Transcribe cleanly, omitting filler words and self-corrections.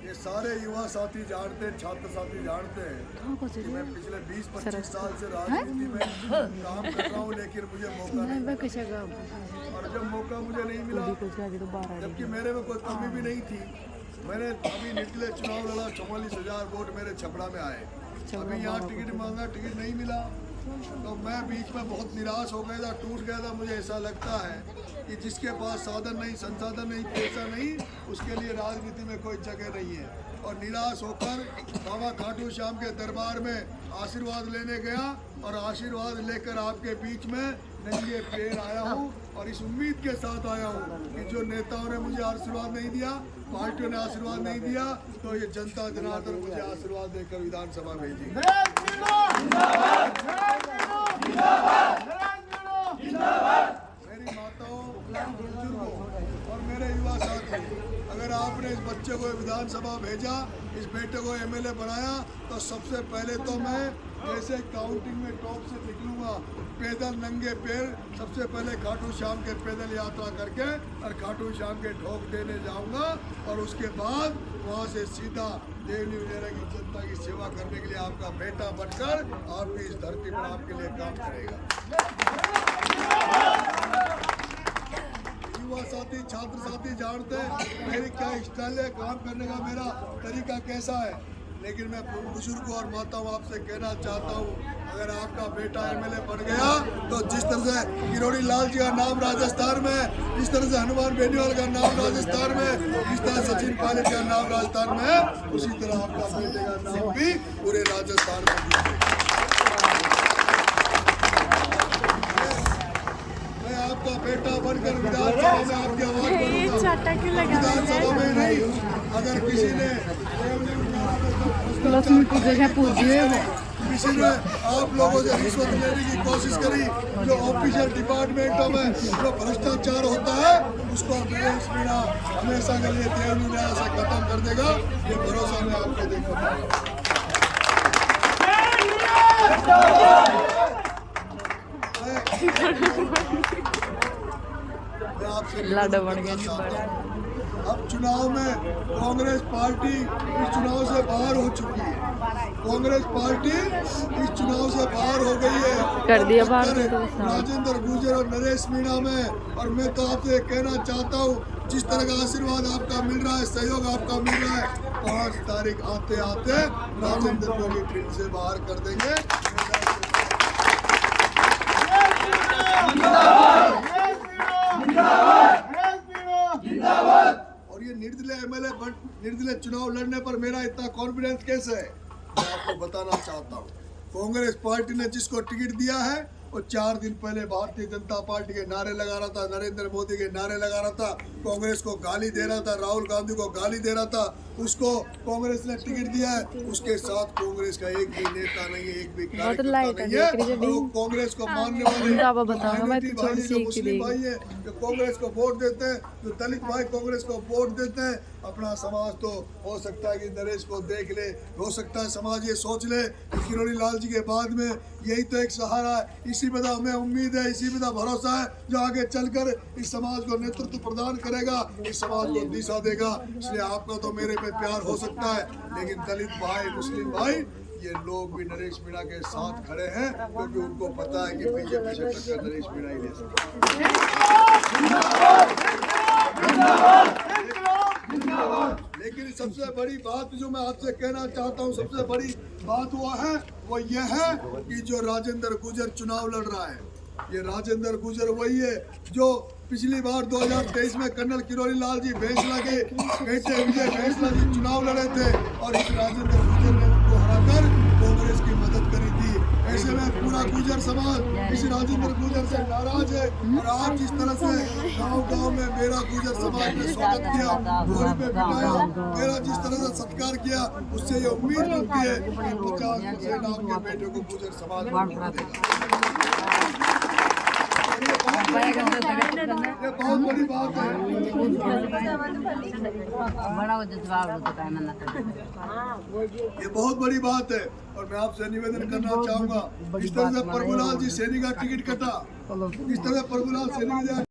ये सारे युवा साथी जानते हैं, छात्र साथी जानते हैं कि मैं पिछले 20-25 साल से राजनीति में काम कर रहा हूँ, लेकिन मुझे मौका नहीं मिला। और जब मौका मुझे नहीं मिला, जबकि मेरे में कोई कमी भी नहीं थी, मैंने अभी निकले चुनाव लड़ा, 44,000 वोट मेरे छपड़ा में आए। अभी यहाँ टिकट मांगा, टिकट नहीं मिला, तो मैं बीच में बहुत निराश हो गया था, टूट गया था। मुझे ऐसा लगता है कि जिसके पास साधन नहीं, संसाधन नहीं, पैसा नहीं, उसके लिए राजनीति में कोई जगह नहीं है। और निराश होकर बाबा खाटू श्याम के दरबार में आशीर्वाद लेने गया और आशीर्वाद लेकर आपके बीच में नंगे पैर आया हूँ और इस उम्मीद के साथ आया हूँ कि जो नेताओं ने मुझे आशीर्वाद नहीं दिया, पार्टियों ने आशीर्वाद नहीं दिया, तो ये जनता जनार्दन मुझे आशीर्वाद देकर विधानसभा भेजी। मेरी माताओं, बुजुर्गों और मेरे युवा साथी, अगर आपने इस बच्चे को विधानसभा भेजा, इस बेटे को एमएलए बनाया, तो सबसे पहले तो मैं जैसे काउंटिंग में टॉप से निकलूंगा, पैदल नंगे पैर सबसे पहले खाटू श्याम के पैदल यात्रा करके और खाटू श्याम के ढोक देने जाऊंगा और उसके बाद वहां से सीधा देवली वगैरह की जनता की सेवा करने के लिए आपका बेटा बनकर आपकी इस धरती पर आपके लिए काम करेगा। युवा साथी, छात्र साथी जानते हैं मेरी क्या स्टाइल है, काम करने का मेरा तरीका कैसा है, लेकिन मैं बुजुर्गों और माताओं आपसे कहना चाहता हूँ, अगर आपका बेटा एमएलए बन गया तो जिस तरह से किरोड़ी लाल जी का नाम राजस्थान में, जिस तरह से हनुमान बेनीवाल का नाम राजस्थान में, जिस तरह सचिन पायलट का नाम राजस्थान में है, उसी तरह आपका बेटे का नाम भी पूरे राजस्थान में। मैं आपका बेटा बनकर विधानसभा में आपकी आवाज बनूंगा, विधानसभा में नहीं। अगर किसी ने किसी ने आप लोगों से रिश्वत लेने की कोशिश करी, जो ऑफिशियल डिपार्टमेंटों में जो भ्रष्टाचार होता है, उसको नरेश मीणा हमेशा के लिए देवली न्याय से खत्म कर देगा। ये भरोसा मैं आपको देता हूँ। अब चुनाव में कांग्रेस पार्टी इस चुनाव से बाहर हो चुकी है, कांग्रेस पार्टी इस चुनाव से बाहर हो गई है, कर दिया बाहर राजेंद्र गुर्जर और नरेश मीणा में। और मैं तो आपसे कहना चाहता हूँ, जिस तरह का आशीर्वाद आपका मिल रहा है, सहयोग आपका मिल रहा है, 5 तारीख आते आते राजेंद्र को भी ट्रेन से बाहर कर देंगे। और ये निर्दलीय एमएलए निर्दलीय चुनाव लड़ने पर मेरा इतना कॉन्फिडेंस कैसे है, मैं आपको बताना चाहता हूँ। कांग्रेस पार्टी ने जिसको टिकट दिया है, वो 4 दिन पहले भारतीय जनता पार्टी के नारे लगा रहा था, नरेंद्र मोदी के नारे लगा रहा था, कांग्रेस को गाली दे रहा था, राहुल गांधी को गाली दे रहा था, उसको कांग्रेस ने टिकट दिया है। उसके साथ कांग्रेस का एक भी नेता नहीं है, एक भी कार्यकर्ता नहीं है। और वो कांग्रेस को मानने वाले मुस्लिम भाई है जो कांग्रेस को वोट देते हैं, जो दलित भाई कांग्रेस को वोट देते हैं। अपना समाज तो हो सकता है कि नरेश को देख ले, हो सकता है समाज ये सोच ले कि किरोड़ी लाल जी के बाद में यही तो एक सहारा है। इसी में हमें उम्मीद है, इसी में भरोसा है, जो आगे चलकर इस समाज को नेतृत्व प्रदान करेगा, इस समाज को दिशा देगा। इसलिए आपका तो मेरे पे प्यार हो सकता है, लेकिन दलित भाई, मुस्लिम भाई, ये लोग भी नरेश मीणा के साथ खड़े हैं, क्योंकि उनको पता है कि बीजेपी से टक्कर नरेश मीणा ही ले सकते। लेकिन सबसे बड़ी बात जो मैं आपसे कहना चाहता हूँ, सबसे बड़ी बात वो ये है कि जो राजेंद्र गुर्जर चुनाव लड़ रहा है, ये राजेंद्र गुर्जर वही है जो पिछली बार 2023 में कर्नल किरोड़ी लाल जी भैंसला के बेटे विजय भैंसला जी चुनाव लड़े थे और इस राजेंद्र गुर्जर ने उनको हराकर कांग्रेस की मदद करी थी। ऐसे में पूरा गुर्जर समाज इस राजेंद्र गुर्जर से नाराज है। और आज जिस तरह से गांव-गांव में मेरा गुर्जर समाज ने स्वागत किया, घोड़ी पे बिठाया, मेरा जिस तरह से सत्कार किया, उससे ये उम्मीद बनती है कि 50% आपके बेटे को गुर्जर समाज ये ये बहुत बड़ी बात है। बड़ा वो जवाब देता है मन्नत। ये बहुत बड़ी बात है और मैं आपसे निवेदन करना चाहूंगा, इस तरह से प्रभुलाल जी सैनी का टिकट कटा, इस तरह प्रभुलाल सैनी